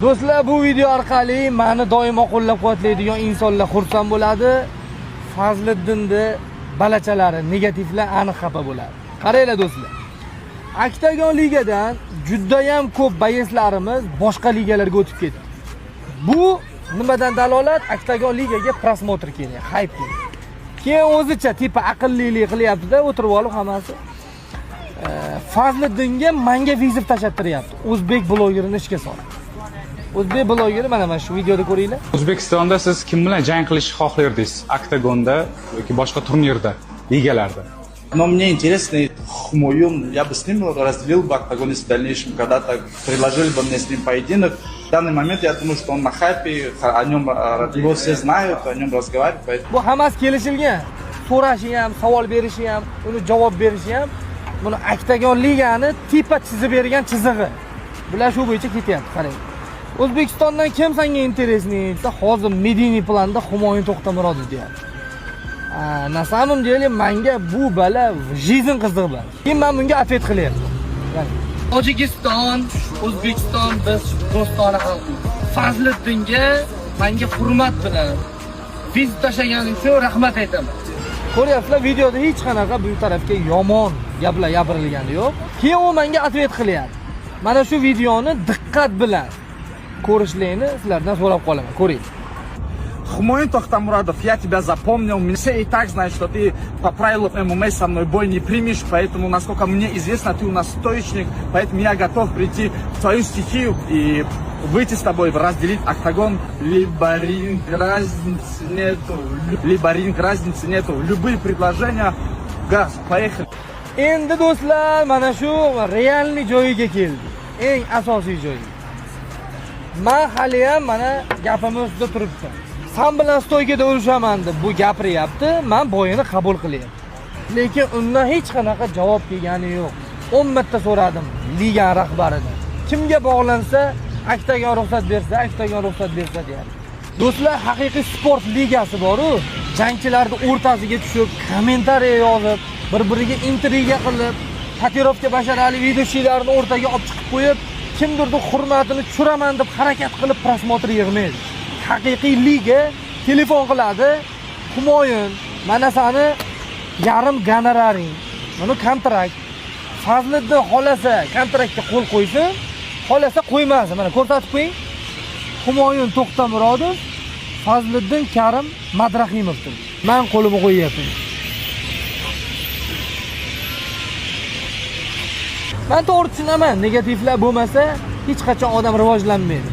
Do'stlar, bu video orqali meni doimo qo'llab-quvvatlaydigan insonlar xursand bo'ladi. Fazliddinni balachalari, negativlar aniq xafa bo'ladi. Qaranglar do'stlar. Oktagon ligadan juda ham ko'p boyeslarimiz boshqa ligalarga o'tib ketdi. Bu nimadan dalolat? Oktagon ligaga prosmotr keling, hype keling. Keyin o'zicha tipa aqllilik qilyapti-da, o'tirib olib hammasi. Fazliddinga menga vizit tashlattiryapti. O'zbek blogerini ishga soldi. O'zbek blogeri mana shu videoda ko'ringlar. O'zbekistonda siz kim bilan jang qilishni xohlardingiz? Oktagonda yoki boshqa turnirda, ligalarda? Но мне интересно, Хмоюн, я бы с ним разделил бы октагон, если в дальнейшем когда-то предложили бы мне с ним поединок. В данный момент я думаю, что он на хайпе, о нем его все знают, о нем разговаривают. Поэтому... Bu hammasi kelishilgan. So'rashi ham, savol berishi ham, uni javob berishi ham. Buni Oktagon ligani tipa chizib bergan chizig'i. Bular shu bo'yicha ketyapti, qarang. O'zbekistondan kim senga interesniy desa, hozir Mediniy planda Humoyun To'xtamurodov deyapti. Na samim deyli, menga bu bala jizn qiziq bor. Keyin men bunga afet qilyapman. Tojikiston, O'zbekiston biz do'stona xalqmiz. Fazliddinga menga hurmat bilan vizit tashlaganing uchun rahmat aytaman. Ko'ryapsizlar, videoda hech qanaqa bu tarafga yomon gaplar gapirilgani yo'q. Keyin u menga afet qilyapti. Mana shu videoni diqqat bilan ko'rishlarni sizlardan so'rab qolaman. Ko'ring. Хмоюн Тохтамурадов, я тебя запомнил. Все и так знают, что ты по правилам ММА со мной бой не примешь, поэтому, насколько мне известно, ты у нас стоечник, поэтому я готов прийти в твою стихию и выйти с тобой, разделить октагон. Либо ринг, разницы нету. Либо ринг, разницы нету. Любые предложения, газ, поехали. Endi do'stlar, mana shu realni joyiga keldi. Eng asosiy joyi. Men hali ham mana gapimiz ustida turibman. Sen bilan stoygada urishaman deb bu gapiryapti, men bo'yini qabul qilyapman. Lekin undan hech qanaqa javob kelgani yo'q. 10 marta so'radim liga rahbaridan. Kimga bog'lansa, Oktagon ruxsat bersa, Oktagon ruxsat bersa deyapti. Do'stlar, haqiqiy sport ligasi bor-ku, jangchilarni o'rtasiga tushib, kommentariya yozib, bir-biriga intriga qilib, tatuirovka basharali videochilarni o'rtaga olib chiqib qo'yib, kimdirning hurmatini tushiraman deb harakat qilib prosmotr yig'maydi. Haqiqiy liga telefon qiladi. Humoyun, mana seni yarim gonoraring, mana kontrakt. Fazliddin xolasa kontraktga qo'l qo'ysin, xolasa qo'ymasin. Mana ko'rsatib qo'ying. Humoyun To'xtamurodov, Fazliddin Karim Madrahimovdir. Men qo'limni qo'yyapman. Men to'g'ri tushunaman, negativlar bo'lmasa hech qachon odam rivojlanmaydi.